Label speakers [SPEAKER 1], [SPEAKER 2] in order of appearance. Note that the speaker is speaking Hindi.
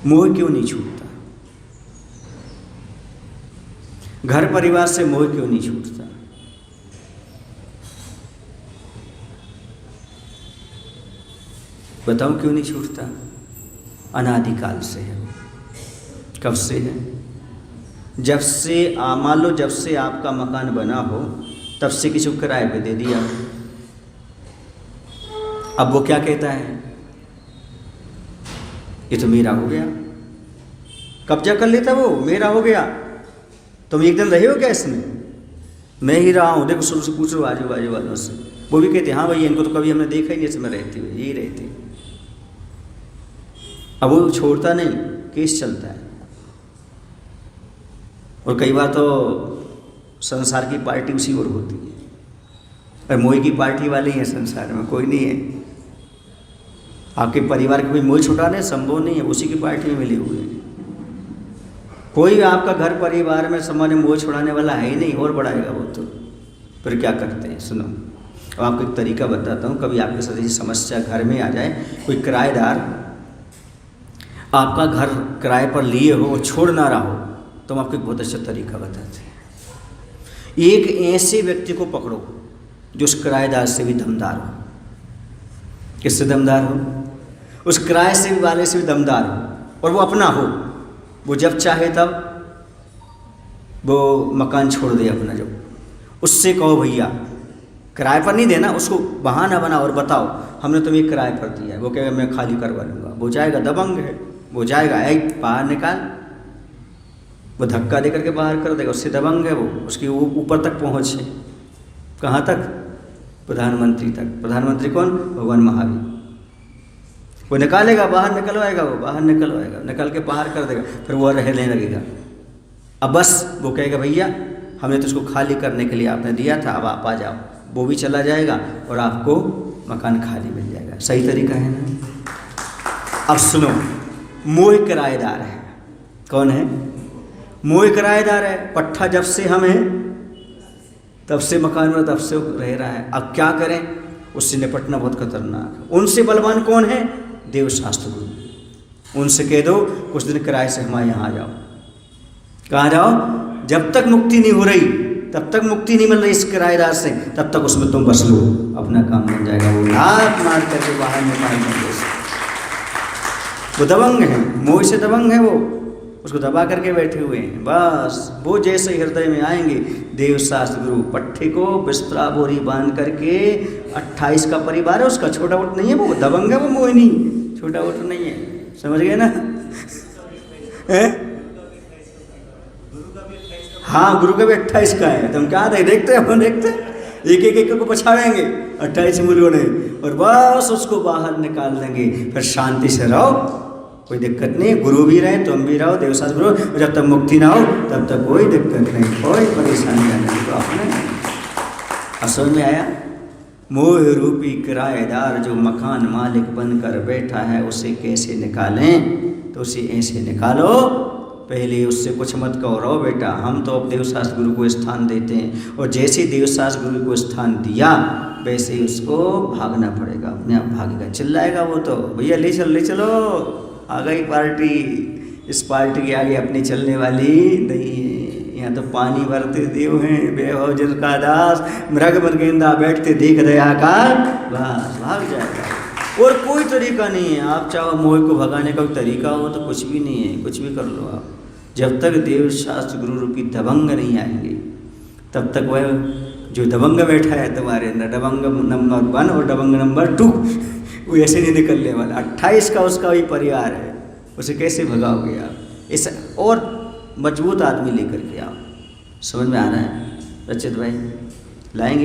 [SPEAKER 1] मोह क्यों नहीं छूटता? घर परिवार से मोह क्यों नहीं छूटता? बताओ क्यों नहीं छूटता? अनादिकाल से है। कब से है? जब से मान लो, जब से आपका मकान बना हो तब से किसी को किराए पे दे दिया। अब वो क्या कहता है? ये तो मेरा हो गया। कब्जा कर लेता वो, मेरा हो गया। तुम एक दिन रहे हो क्या इसमें? मैं ही रहा हूँ। देखो शुरू से पूछ लो आजू बाजू वालों से, वो भी कहते हैं हाँ भाई इनको तो कभी हमने देखा ही नहीं, इसमें रहती हुई यही रहती। अब वो छोड़ता नहीं, केस चलता है। और कई बार तो संसार की पार्टी उसी ओर होती है, पर मोह की पार्टी वाले ही है संसार में, कोई नहीं है। आपके परिवार के कोई मोह छुटाने संभव नहीं है, उसी की पार्टी में मिले हुए हैं। कोई आपका घर परिवार में समाज में मोह छुड़ाने वाला है ही नहीं, और बढ़ाएगा वो तो। फिर क्या करते हैं? सुनो, अब आपको एक तरीका बताता हूँ। कभी आपके साथ ऐसी समस्या घर में आ जाए, कोई किराएदार आपका घर किराए पर लिए हो और छोड़ ना रहा हो, तो हम आपको एक बहुत अच्छा तरीका बताते हैं। एक ऐसे व्यक्ति को पकड़ो जो उस किराएदार से भी दमदार हो। किससे दमदार हो? उस किराए से भी वाले से भी दमदार हो, और वो अपना हो। वो जब चाहे तब वो मकान छोड़ दे अपना। जो उससे कहो भैया किराए पर नहीं देना, उसको बहाना बनाओ और बताओ हमने तुम्हें किराए पर दिया है। वो कहेगा मैं खाली करवा लूँगा। वो जाएगा, दबंग है, वो जाएगा बाहर निकाल, वो धक्का दे करके बाहर कर देगा। उससे दबंग है वो, उसकी ऊपर तक पहुँच है। कहाँ तक? प्रधानमंत्री तक। प्रधानमंत्री कौन? भगवान महावीर। वो निकालेगा, बाहर निकलवाएगा, वो बाहर निकलवाएगा, निकाल के बाहर कर देगा। फिर वो रहने लगेगा। अब बस वो कहेगा भैया हमने तो उसको खाली करने के लिए आपने दिया था, अब आप आ जाओ। वो भी चला जाएगा और आपको मकान खाली मिल जाएगा। सही तरीका है ना? अब सुनो, मोह किराएदार है। कौन है? मोह किराएदार है। पट्टा जब से हमें तब से मकान में तब से रह रहा है। अब क्या करें? उससे निपटना बहुत खतरनाक है। उनसे बलवान कौन है? देव शास्त्र गुरु। उनसे कह दो कुछ दिन किराए से हमारे यहाँ आ जाओ। कहाँ जाओ? जब तक मुक्ति नहीं हो रही, तब तक मुक्ति नहीं मिल रही इस किराएदार से, तब तक उसमें तुम बस लो, अपना काम बन जाएगा। वो लात मार करके बाहर निकाल देंगे। वो दबंग है, मोह से दबंग है। वो उसको दबा करके बैठे हुए हैं। बस वो जैसे हृदय में आएंगे, देव शास्त्र गुरु पट्टे को बिस्तरा बोरी बांध करके 28 का परिवार है उसका, छोटा वोट नहीं है। वो दबंग है, वो मोहिनी, छोटा वोट नहीं है। समझ गए ना? हाँ, गुरु का भी 28 का है। तुम क्या देखते हो? देखते एक एक को पछाड़ेंगे 28 मुर्गों ने, और बस उसको बाहर निकाल देंगे। फिर शांति से रहो, कोई दिक्कत नहीं। गुरु भी रहे, तुम भी रहो, देवशास्त्र गुरु। जब तक मुक्ति ना हो तब तक कोई दिक्कत नहीं, कोई परेशानी नहीं। तो आपने समझ में आया? मोह रूपी किराएदार जो मकान मालिक बनकर बैठा है, उसे कैसे निकालें? तो उसे ऐसे निकालो, पहले उससे कुछ मत कहो, रहो बेटा हम तो अब देवशास्त्र गुरु को स्थान देते हैं। और जैसे देवशास्त्र गुरु को स्थान दिया वैसे ही उसको भागना पड़ेगा, अपने आप भागेगा। चिल्लाएगा वो तो, भैया ले चलो, आ गई पार्टी। इस पार्टी के आगे अपनी चलने वाली नहीं है। यहाँ तो पानी भरते देव हैं, बेहो जिनका दास, मृग मृगेंदा बैठते देख दया का, बस भाग जाएगा। और कोई तरीका नहीं है। आप चाहो मोह को भगाने का तरीका हो तो कुछ भी नहीं है, कुछ भी कर लो आप। जब तक देव शास्त्र गुरु रूपी दबंग नहीं आएंगे तब तक वह जो दबंग बैठा है तुम्हारे अंदर, दबंग नंबर 1 और दबंग नंबर 2, वो ऐसे नहीं निकलने वाला। 28 का उसका भी परिवार है, उसे कैसे भगाओगे आप? इस और मजबूत आदमी लेकर के आप। समझ में आ रहा है रचित भाई? लाएंगे।